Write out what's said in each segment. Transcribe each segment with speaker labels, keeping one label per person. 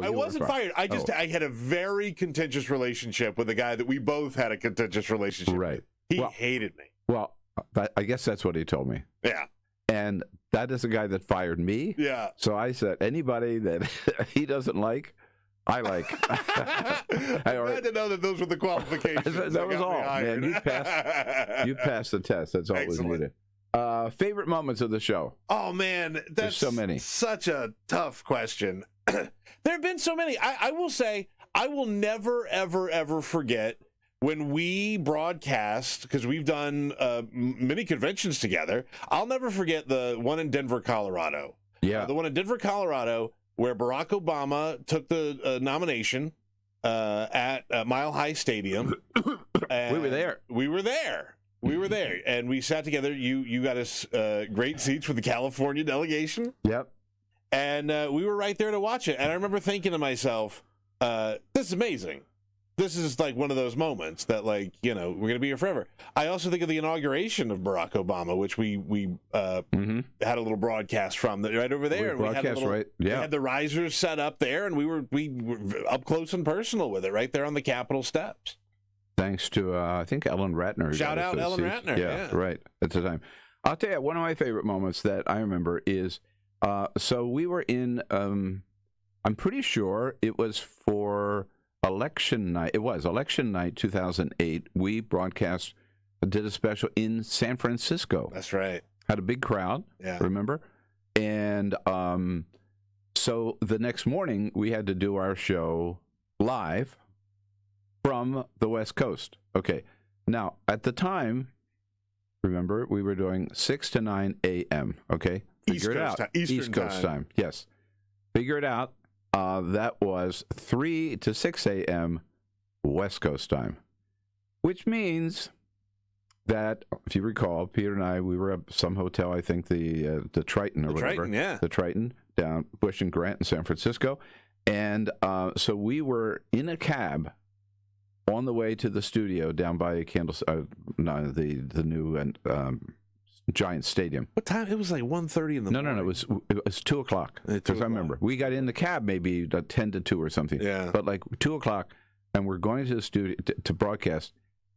Speaker 1: I wasn't fired. I had a very contentious relationship with a guy that we both had a contentious relationship with. He hated me.
Speaker 2: Well, I guess that's what he told me.
Speaker 1: Yeah.
Speaker 2: And that is the guy that fired me.
Speaker 1: Yeah.
Speaker 2: So I said, anybody that he doesn't like, I like.
Speaker 1: I'm glad to know that those were the qualifications.
Speaker 2: That was all, man. You passed the test. That's all we needed. Favorite moments of the show?
Speaker 1: Oh, man. That's
Speaker 2: so many.
Speaker 1: Such a tough question. There have been so many. I will say, I will never, ever, ever forget when we broadcast, because we've done many conventions together. I'll never forget the one in Denver, Colorado.
Speaker 2: Yeah.
Speaker 1: The one in Denver, Colorado, where Barack Obama took the nomination at Mile High Stadium.
Speaker 2: We were there.
Speaker 1: We were there, and we sat together. You got us great seats for the California delegation.
Speaker 2: Yep.
Speaker 1: And we were right there to watch it. And I remember thinking to myself, this is amazing. This is like one of those moments that, like, you know, we're going to be here forever. I also think of the inauguration of Barack Obama, which we had a little broadcast from right over there. We had the risers set up there, and we were up close and personal with it right there on the Capitol steps.
Speaker 2: Thanks to, I think, Ellen Ratner.
Speaker 1: Shout out Ellen Ratner.
Speaker 2: Yeah, right, at the time. I'll tell you, one of my favorite moments that I remember is, so we were in, I'm pretty sure it was for election night. It was election night 2008. We did a special in San Francisco.
Speaker 1: That's right.
Speaker 2: Had a big crowd, remember? And so the next morning, we had to do our show live from the West Coast. Okay. Now, at the time, remember, we were doing 6 to 9 a.m., okay? Figure it out.
Speaker 1: East
Speaker 2: Coast time. Yes. Figure it out. That was 3 to 6 a.m. West Coast time, which means that, if you recall, Peter and I, we were at some hotel, I think the Triton or whatever.
Speaker 1: Triton, yeah.
Speaker 2: The Triton, down Bush and Grant in San Francisco. And so we were in a cab on the way to the studio down by the new Giant Stadium.
Speaker 1: What time? It was like 1:30 in the morning.
Speaker 2: No. It was 2 o'clock. Because I remember we got in the cab maybe 10 to 2 or something.
Speaker 1: Yeah.
Speaker 2: But like 2 o'clock, and we're going to the studio to broadcast.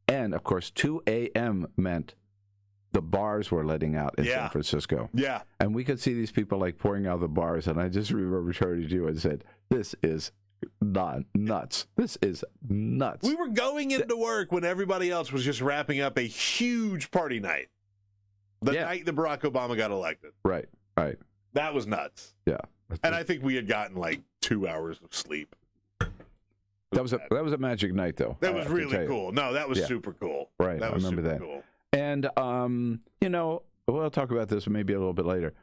Speaker 2: And of course, 2 a.m. meant the bars were letting out in San Francisco.
Speaker 1: Yeah.
Speaker 2: And we could see these people like pouring out of the bars. And I just remember turning to you and said, "This is nuts. This is nuts."
Speaker 1: We were going into work when everybody else was just wrapping up a huge party night. The night that Barack Obama got elected.
Speaker 2: Right.
Speaker 1: That was nuts.
Speaker 2: Yeah.
Speaker 1: And I think we had gotten like 2 hours of sleep.
Speaker 2: That was a magic night, though.
Speaker 1: That was really cool. No, that was super cool.
Speaker 2: Right.
Speaker 1: That was
Speaker 2: I remember that.
Speaker 1: Cool.
Speaker 2: And, we'll talk about this maybe a little bit later.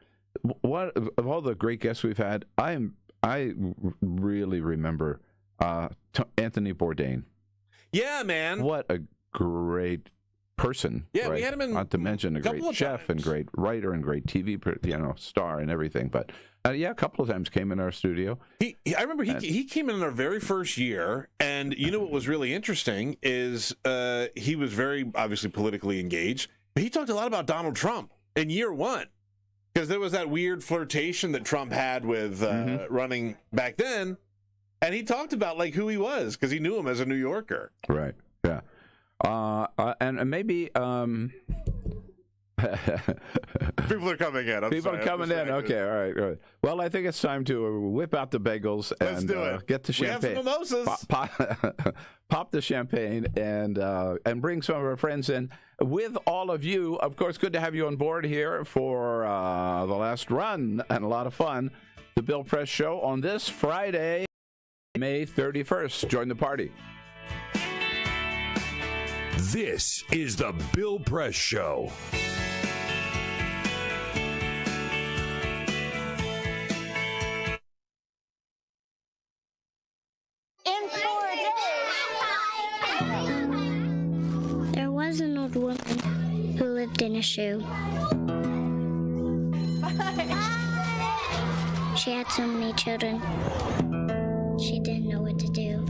Speaker 2: What of all the great guests we've had, I really remember Anthony Bourdain.
Speaker 1: Yeah, man.
Speaker 2: What a great person.
Speaker 1: Yeah, right? We had him in.
Speaker 2: Not to mention a great chef and great writer and great TV, star and everything. But a couple of times came in our studio.
Speaker 1: I remember he came in our very first year, and you know what was really interesting is he was very obviously politically engaged. But he talked a lot about Donald Trump in year one, because there was that weird flirtation that Trump had with running back then, and he talked about like who he was because he knew him as a New Yorker.
Speaker 2: Right. Yeah. And maybe
Speaker 1: people are coming in.
Speaker 2: People are coming in. Okay, all right. Well, I think it's time to whip out the bagels and get the champagne.
Speaker 1: We have some mimosas.
Speaker 2: Pop the champagne and bring some of our friends in. With all of you, of course, good to have you on board here for the last run and a lot of fun. The Bill Press Show on this Friday, May 31st. Join the party.
Speaker 3: This is the Bill Press Show.
Speaker 4: In 4 days. There was an old woman who lived in a shoe. She had so many children. She didn't know what to do.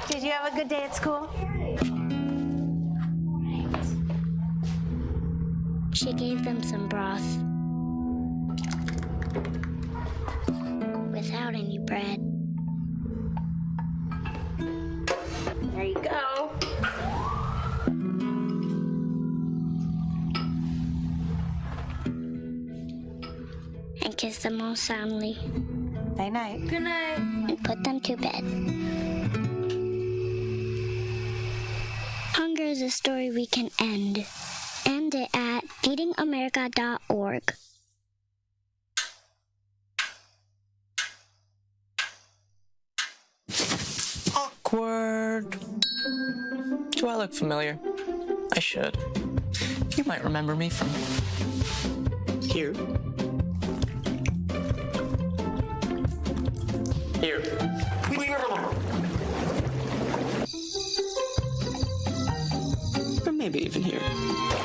Speaker 5: Did you have a good day at school?
Speaker 4: She gave them some broth. Without any bread.
Speaker 5: There you go.
Speaker 4: And kiss them all soundly.
Speaker 5: Night night.
Speaker 4: Good night. And put them to bed. Hunger is a story we can end. End it at feedingamerica.org.
Speaker 6: Awkward. Do I look familiar? I should. You might remember me from here. Here. Or maybe even here.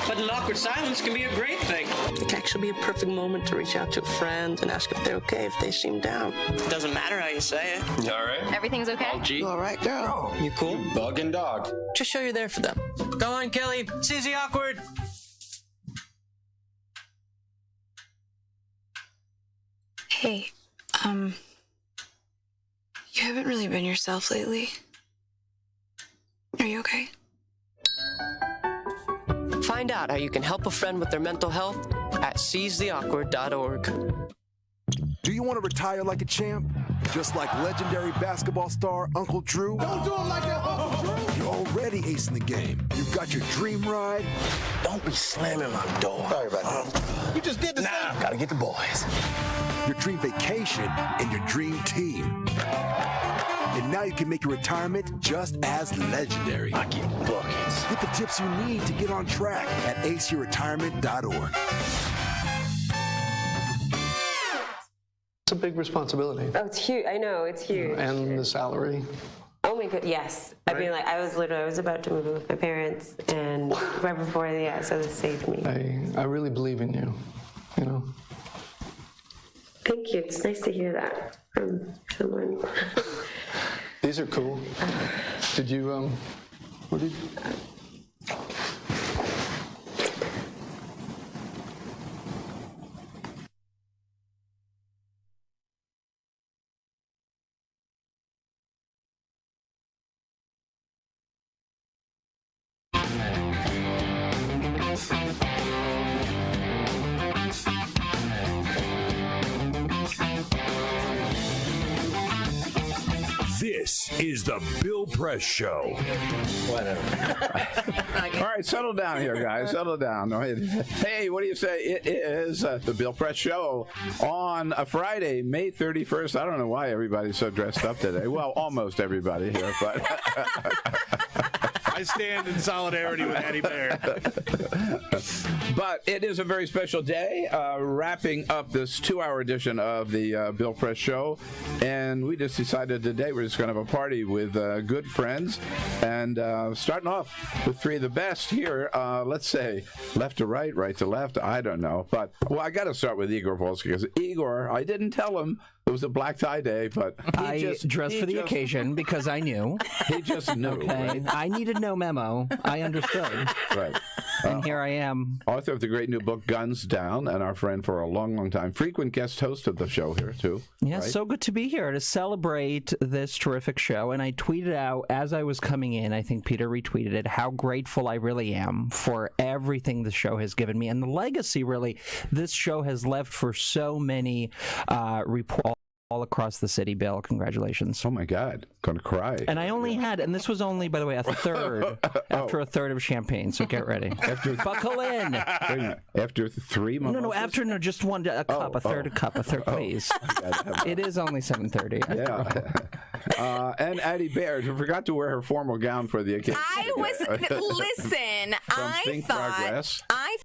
Speaker 7: But an awkward silence can be a great thing.
Speaker 6: It can actually be a perfect moment to reach out to a friend and ask if they're okay if they seem down.
Speaker 7: It doesn't matter how you say it.
Speaker 8: You all right?
Speaker 5: Everything's okay?
Speaker 7: Oh, gee.
Speaker 6: You all right, girl? You cool?
Speaker 8: Bug and dog.
Speaker 6: Just show you're there for them.
Speaker 7: Go on, Kelly. Seize the awkward.
Speaker 9: Hey, you haven't really been yourself lately. Are you okay?
Speaker 6: Find out how you can help a friend with their mental health at seizetheawkward.org.
Speaker 10: Do you want to retire like a champ? Just like legendary basketball star Uncle Drew? Don't do him like that, Uncle Drew! You're already acing the game. You've got your dream ride.
Speaker 7: Don't be slamming my door.
Speaker 10: Sorry about that. You just did the same.
Speaker 7: Gotta get the boys.
Speaker 10: Your dream vacation and your dream team. And now you can make your retirement just as legendary.
Speaker 7: I get buckets.
Speaker 10: Get the tips you need to get on track at aceyourretirement.org.
Speaker 11: It's a big responsibility.
Speaker 5: Oh, it's huge. I know, it's huge.
Speaker 11: And the salary.
Speaker 5: Oh my god, yes. I mean, like, I was about to move in with my parents, and right before, so this saved me.
Speaker 11: I really believe in you, you know.
Speaker 5: Thank you. It's nice to hear that from someone.
Speaker 11: These are cool. Did you, what did
Speaker 3: This is the Bill Press Show.
Speaker 2: All right, settle down here, guys. Settle down. Hey, what do you say? It is the Bill Press Show on a Friday, May 31st. I don't know why everybody's so dressed up today. Well, almost everybody here, but
Speaker 1: I stand in solidarity with Eddie Bear.
Speaker 2: But it is a very special day, wrapping up this 2-hour edition of the Bill Press Show. And we just decided today we're just going to have a party with good friends. And starting off with 3 of the best here, let's say left to right, right to left, I don't know. But, well, I got to start with Igor Volsky, because Igor, I didn't tell him it was a black tie day, but
Speaker 12: I dressed for the occasion because I knew.
Speaker 2: He just knew.
Speaker 12: Okay.
Speaker 2: Right?
Speaker 12: I needed no memo. I understood.
Speaker 2: Right.
Speaker 12: And here I am.
Speaker 2: Author of the great new book, Guns Down, and our friend for a long, long time. Frequent guest host of the show here, too.
Speaker 12: Yeah,
Speaker 2: right?
Speaker 12: So good to be here to celebrate this terrific show. And I tweeted out as I was coming in, I think Peter retweeted it, how grateful I really am for everything the show has given me. And the legacy, really, this show has left for so many reports all across the city. Bill, congratulations.
Speaker 2: Oh my God, gonna cry.
Speaker 12: And I only had, and this was only, by the way, a third after a third of champagne, so get ready. Buckle in.
Speaker 2: Wait a minute. After 3 months?
Speaker 12: No, just one, a cup, a third cup, please. It is only 7:30.
Speaker 2: Yeah. And Addie Baird, who forgot to wear her formal gown for the occasion.
Speaker 13: I was, listen, I